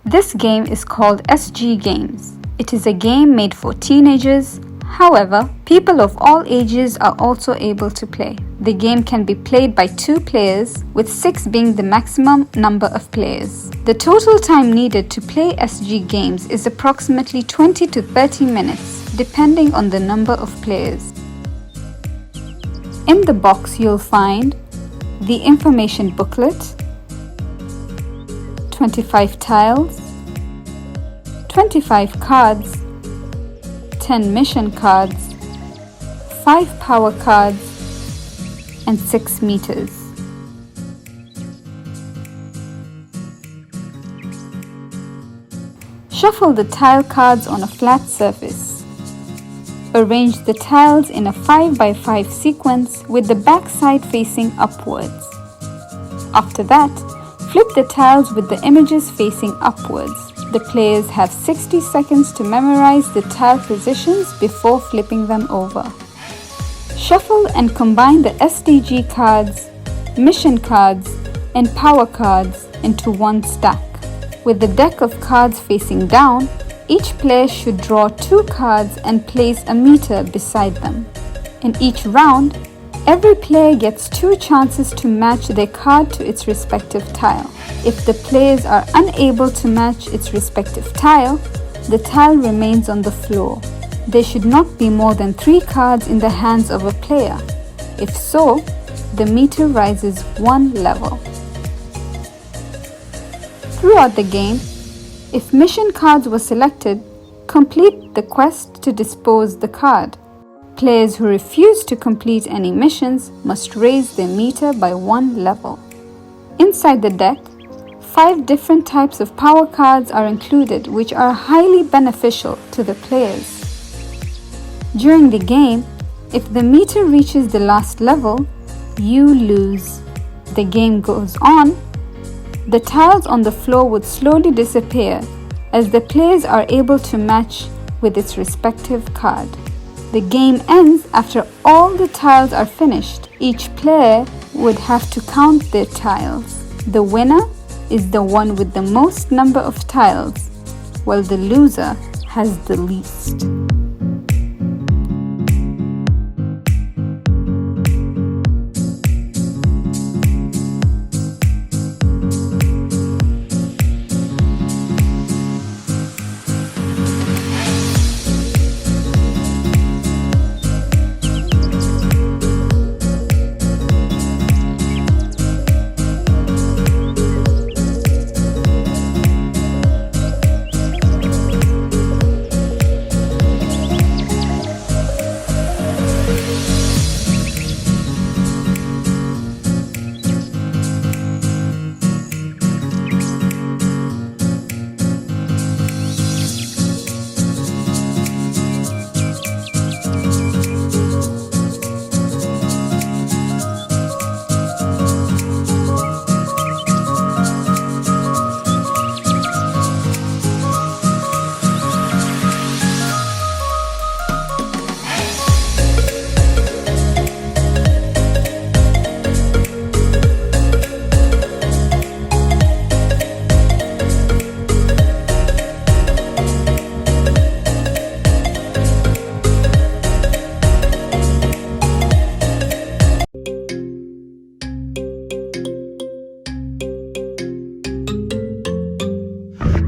This game is called SG Games. It is a game made for teenagers. However, people of all ages are also able to play. The game can be played by 2 players, with 6 being the maximum number of players. The total time needed to play SG games is approximately 20 to 30 minutes, depending on the number of players. In the box, you'll find the information booklet, 25 tiles, 25 cards, 10 mission cards, 5 power cards, and 6 meters. Shuffle the tile cards on a flat surface. Arrange the tiles in a 5x5 sequence with the back side facing upwards. After that, flip the tiles with the images facing upwards. The players have 60 seconds to memorize the tile positions before flipping them over. Shuffle and combine the SDG cards, mission cards, and power cards into one stack. With the deck of cards facing down, each player should draw 2 cards and place a meter beside them. In each round, every player gets 2 chances to match their card to its respective tile. If the players are unable to match its respective tile, the tile remains on the floor. There should not be more than 3 cards in the hands of a player. If so, the meter rises 1 level. Throughout the game, if mission cards were selected, complete the quest to dispose the card. Players who refuse to complete any missions must raise their meter by 1 level. Inside the deck, 5 different types of power cards are included, which are highly beneficial to the players. During the game, if the meter reaches the last level, you lose. The game goes on. The tiles on the floor would slowly disappear as the players are able to match with its respective card. The game ends after all the tiles are finished. Each player would have to count their tiles. The winner is the one with the most number of tiles, while the loser has the least.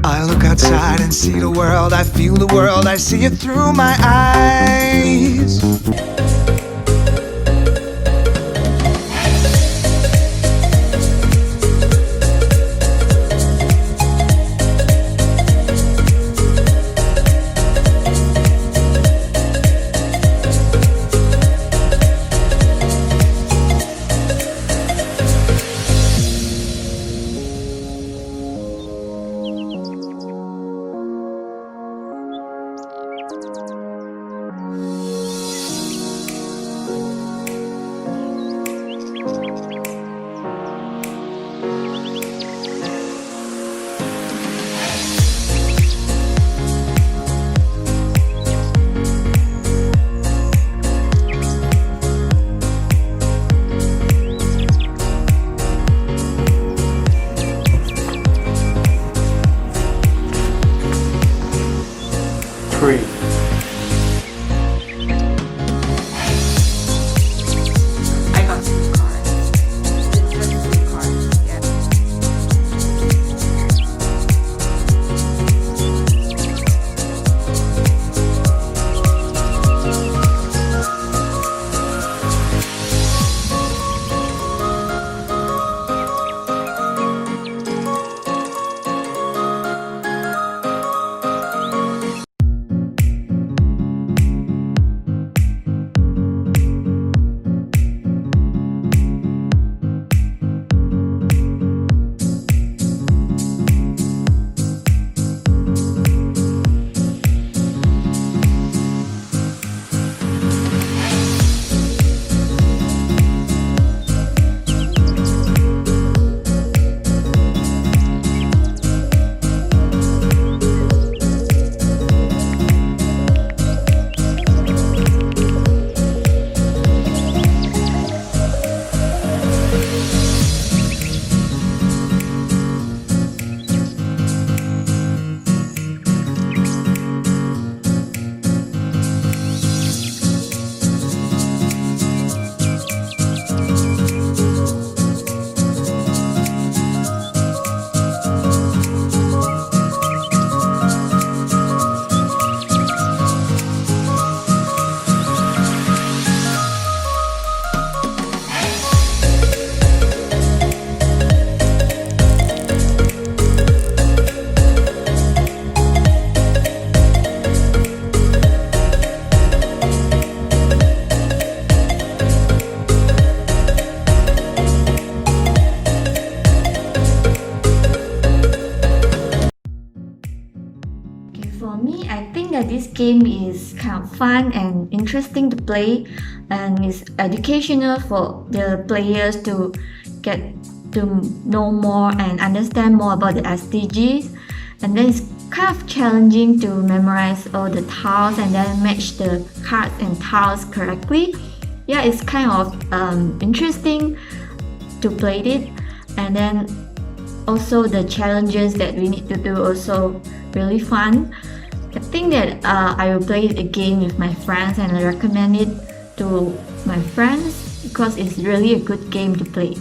I look outside and see the world, I feel the world, I see it through my eyes. 3. I got 6 cards. Just 3 cards, yeah. For me, I think that this game is kind of fun and interesting to play, and is educational for the players to get to know more and understand more about the SDGs. And then it's kind of challenging to memorize all the tiles and then match the cards and tiles correctly. Yeah, it's kind of interesting to play it, and then also the challenges that we need to do also really fun. I think that I will play it again with my friends, and I recommend it to my friends because it's really a good game to play.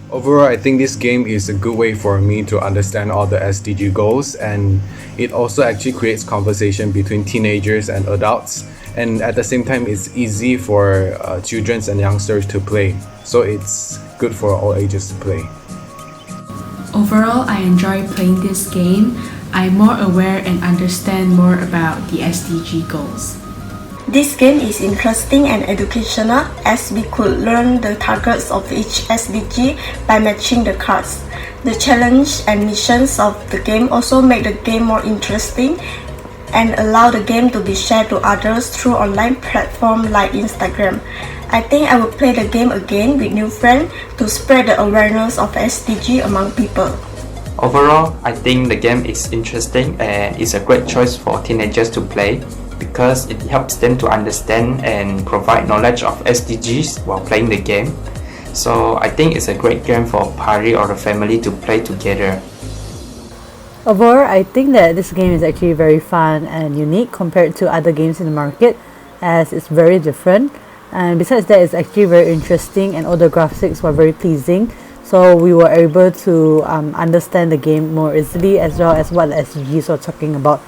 Overall, I think this game is a good way for me to understand all the SDG goals, and it also actually creates conversation between teenagers and adults, and at the same time it's easy for children and youngsters to play, so it's good for all ages to play. Overall, I enjoy playing this game. I'm more aware and understand more about the SDG goals. This game is interesting and educational, as we could learn the targets of each SDG by matching the cards. The challenge and missions of the game also make the game more interesting and allow the game to be shared to others through online platforms like Instagram. I think I will play the game again with new friends to spread the awareness of SDG among people. Overall, I think the game is interesting and is a great choice for teenagers to play because it helps them to understand and provide knowledge of SDGs while playing the game. So I think it's a great game for a party or a family to play together. Overall, I think that this game is actually very fun and unique compared to other games in the market, as it's very different. And besides that, it's actually very interesting and all the graphics were very pleasing. So we were able to understand the game more easily, as well as what the SDGs were talking about.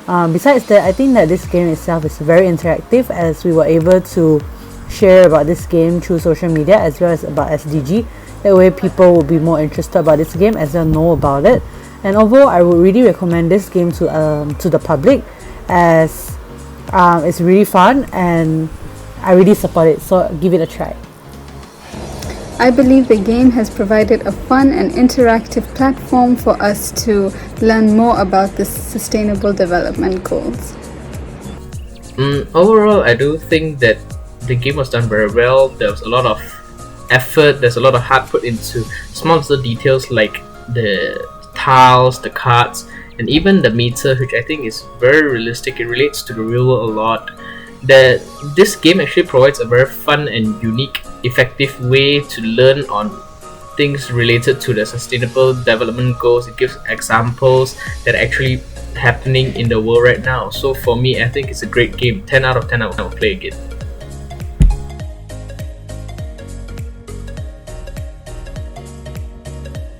Besides that, I think that this game itself is very interactive, as we were able to share about this game through social media as well as about SDG. That way people will be more interested about this game as they'll know about it. And overall, I would really recommend this game to the public, as it's really fun and I really support it, so give it a try. I believe the game has provided a fun and interactive platform for us to learn more about the sustainable development goals. Overall, I do think that the game was done very well. There was a lot of effort, there's a lot of heart put into small little details like the tiles, the cards, and even the meter, which I think is very realistic. It relates to the real world a lot. That this game actually provides a very fun and unique, effective way to learn on things related to the sustainable development goals. It gives examples that are actually happening in the world right now. So for me, I think it's a great game. 10 out of 10 I will play again.